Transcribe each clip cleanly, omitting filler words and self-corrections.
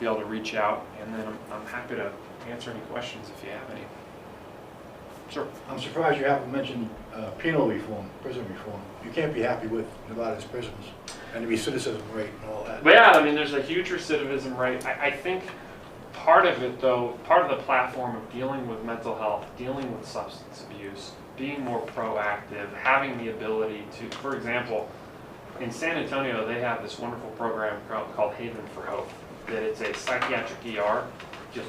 be able to reach out, and then I'm happy to answer any questions if you have any. Sure. I'm surprised you haven't mentioned penal reform, prison reform. You can't be happy with a lot of these prisons, and to be citizen rate and all that. But yeah, I mean, there's a huge recidivism rate. I think part of it, though, part of the platform of dealing with mental health, dealing with substance abuse, being more proactive, having the ability to, for example, in San Antonio, they have this wonderful program called Haven for Hope. That it's a psychiatric ER, just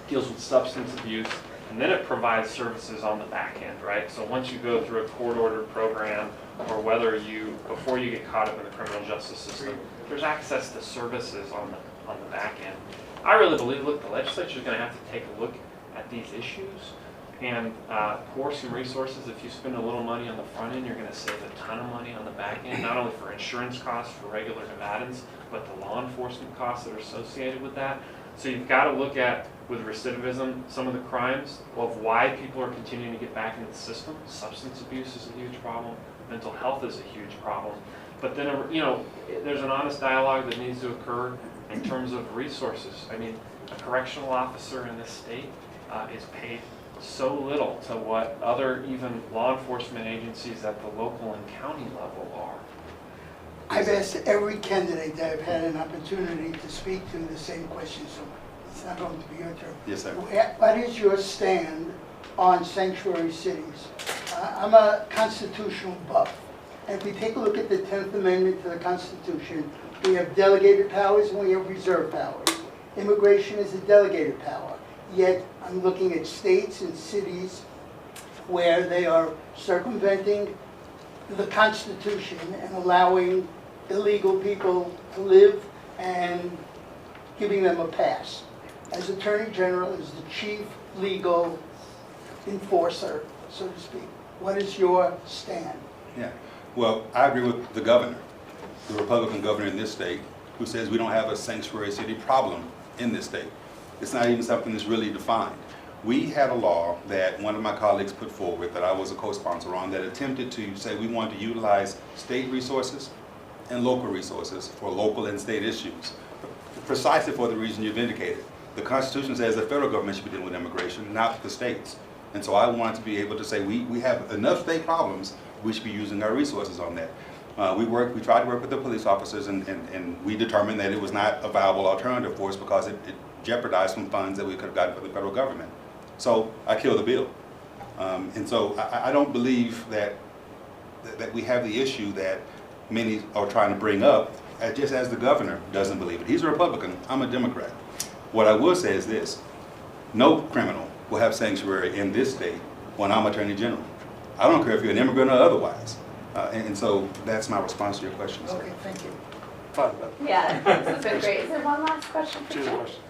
deals with substance abuse, and then it provides services on the back end, right? So once you go through a court-ordered program, or whether you, before you get caught up in the criminal justice system, there's access to services on the back end. I really believe, look, the legislature is going to have to take a look at these issues and pour some resources. If you spend a little money on the front end, you're going to save a ton of money on the back end, not only for insurance costs for regular Nevadans, but the law enforcement costs that are associated with that. So you've got to look at, with recidivism, some of the crimes of why people are continuing to get back into the system. Substance abuse is a huge problem. Mental health is a huge problem. But then, you know, there's an honest dialogue that needs to occur in terms of resources. I mean, a correctional officer in this state is paid so little to what other even law enforcement agencies at the local and county level are. I've asked every candidate that I've had an opportunity to speak to the same question, so it's not going to be your turn. Yes, sir. What is your stand on sanctuary cities? I'm a constitutional buff, and if we take a look at the 10th Amendment to the Constitution, we have delegated powers and we have reserved powers. Immigration is a delegated power, yet I'm looking at states and cities where they are circumventing the Constitution and allowing illegal people to live and giving them a pass. As Attorney General, as the chief legal enforcer, so to speak, what is your stand? Yeah. Well, I agree with the governor, the Republican governor in this state, who says we don't have a sanctuary city problem in this state. It's not even something that's really defined. We had a law that one of my colleagues put forward that I was a co-sponsor on that attempted to say we wanted to utilize state resources and local resources for local and state issues, precisely for the reason you've indicated. The Constitution says the federal government should be dealing with immigration, not the states. And so I wanted to be able to say we have enough state problems, we should be using our resources on that. We tried to work with the police officers, and we determined that it was not a viable alternative for us because it jeopardized some funds that we could have gotten from the federal government. So I killed the bill. And so I don't believe that we have the issue that many are trying to bring up, just as the governor doesn't believe it. He's a Republican, I'm a Democrat. What I will say is this: no criminal will have sanctuary in this state when I'm Attorney General. I don't care if you're an immigrant or otherwise. And so that's my response to your question, sir. Okay, thank you. Fun, but Yeah, this has been great. Is there one last question for choose a you? question.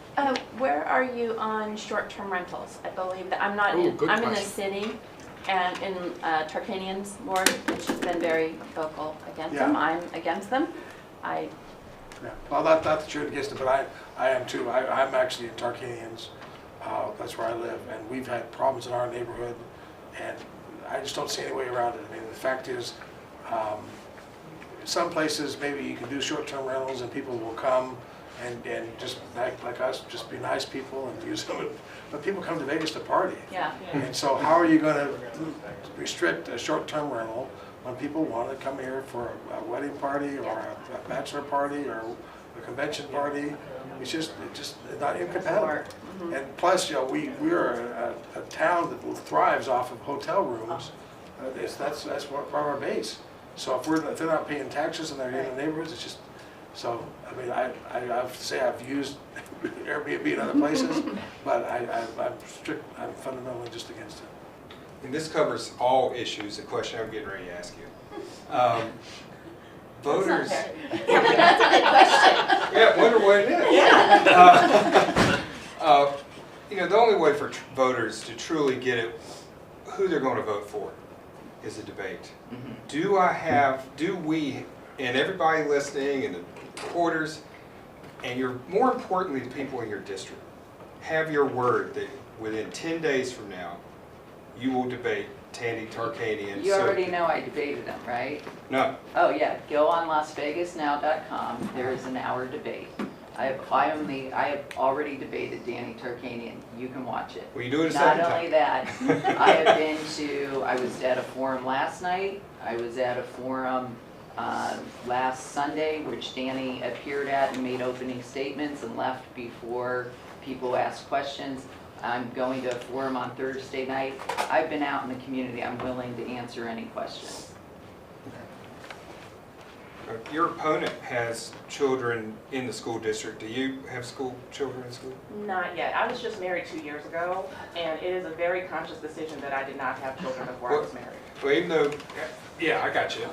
Where are you on short-term rentals? I believe that I'm not in, good I'm in the question. city and in Tarkanian's ward, which has been very vocal against Yeah. them. I'm against them. Yeah. Well, not that you're against it, but I am too. I'm actually in Tarkanians. That's where I live, and we've had problems in our neighborhood, and I just don't see any way around it. I mean, the fact is, some places maybe you can do short-term rentals and people will come and just like us, just be nice people and use them. But people come to Vegas to party. Yeah. And so how are you going to restrict a short-term rental when people want to come here for a wedding party or a bachelor party or a convention party? It's just not incompatible. And plus, you know, we're a town that thrives off of hotel rooms. That's part of our base. So if they're not paying taxes and they're in the neighborhoods, it's just, so, I mean, I have to say I've used Airbnb in other places, but I'm fundamentally just against it. And this covers all issues, the question I'm getting ready to ask you. Voters. That's a good question. Yeah, wonder what it is. Yeah. You know, the only way for voters to truly get it, who they're going to vote for, is a debate. Do we, and everybody listening, and the reporters, and more importantly, the people in your district, have your word that within 10 days from now, you will debate Tandy Tarkanian. You already know I debated them, right? No. Oh yeah, go on LasVegasNow.com. There is an hour debate. I have already debated Danny Turkanian. You can watch it. Will you do it a second Not time? only that, I was at a forum last night. I was at a forum last Sunday, which Danny appeared at and made opening statements and left before people asked questions. I'm going to a forum on Thursday night. I've been out in the community. I'm willing to answer any questions. Your opponent has children in the school district. Do you have children in school? Not yet. I was just married 2 years ago, and it is a very conscious decision that I did not have children before I was married. Well, even though, yeah, I got you.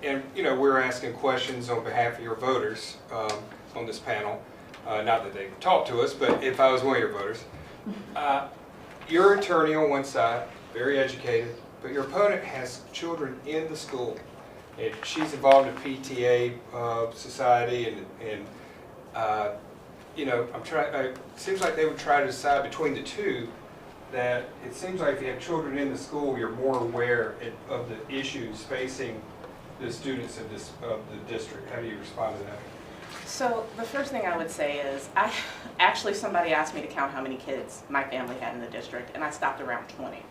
And, you know, we're asking questions on behalf of your voters on this panel. Not that they talk to us, but if I was one of your voters. You're an attorney on one side, very educated, but your opponent has children in the school. And she's involved in PTA society, and you know, it seems like they would try to decide between the two. That it seems like if you have children in the school, you're more aware of the issues facing the students of the district. How do you respond to that? So the first thing I would say is, somebody asked me to count how many kids my family had in the district, and I stopped around 20.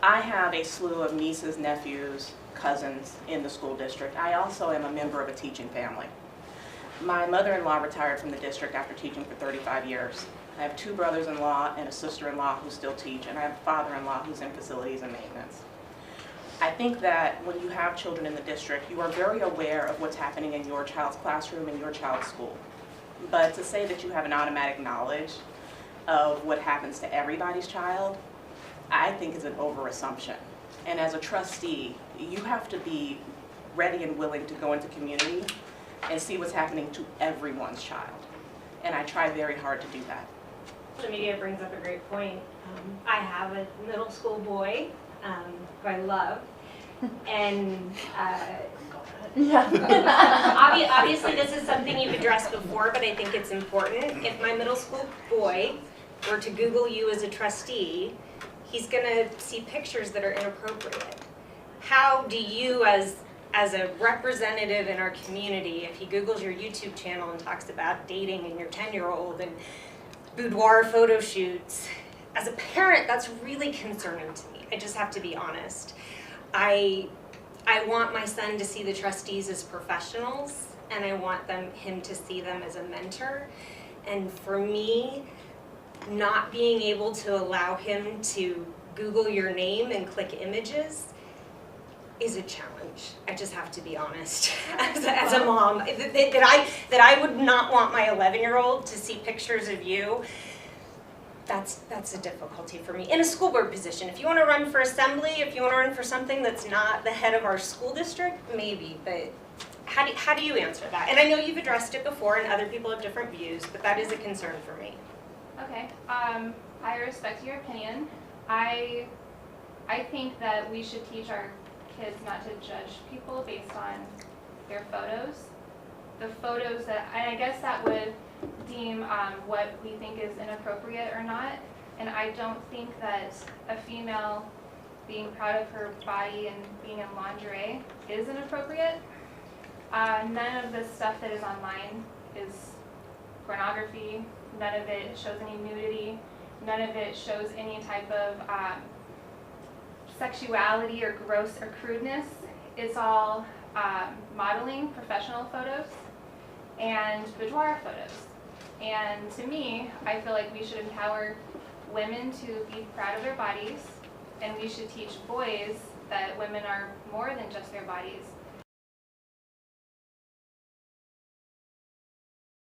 I have a slew of nieces, nephews, cousins in the school district. I also am a member of a teaching family. My mother-in-law retired from the district after teaching for 35 years. I have 2 brothers-in-law and a sister-in-law who still teach, and I have a father-in-law who's in facilities and maintenance. I think that when you have children in the district, you are very aware of what's happening in your child's classroom and your child's school. But to say that you have an automatic knowledge of what happens to everybody's child, I think is an overassumption. And as a trustee, you have to be ready and willing to go into community and see what's happening to everyone's child. And I try very hard to do that. Social media brings up a great point. I have a middle school boy who I love, and obviously this is something you've addressed before, but I think it's important. If my middle school boy were to Google you as a trustee, he's going to see pictures that are inappropriate. How do you, as a representative in our community, if he Googles your YouTube channel and talks about dating and your 10-year-old and boudoir photo shoots, as a parent, that's really concerning to me. I just have to be honest. I want my son to see the trustees as professionals, and I want him to see them as a mentor. And for me, not being able to allow him to Google your name and click images is a challenge. I just have to be honest. As a mom, that I would not want my 11-year-old to see pictures of you. That's a difficulty for me. In a school board position, if you want to run for assembly, if you want to run for something that's not the head of our school district, maybe, but how do you answer that? And I know you've addressed it before and other people have different views, but that is a concern for me. Okay, I respect your opinion. I think that we should teach our kids not to judge people based on their photos. The photos that, and I guess that would deem what we think is inappropriate or not. And I don't think that a female being proud of her body and being in lingerie is inappropriate. None of the stuff that is online is pornography. None of it shows any nudity. None of it shows any type of sexuality or gross or crudeness. It's all modeling, professional photos, and boudoir photos. And to me, I feel like we should empower women to be proud of their bodies, and we should teach boys that women are more than just their bodies.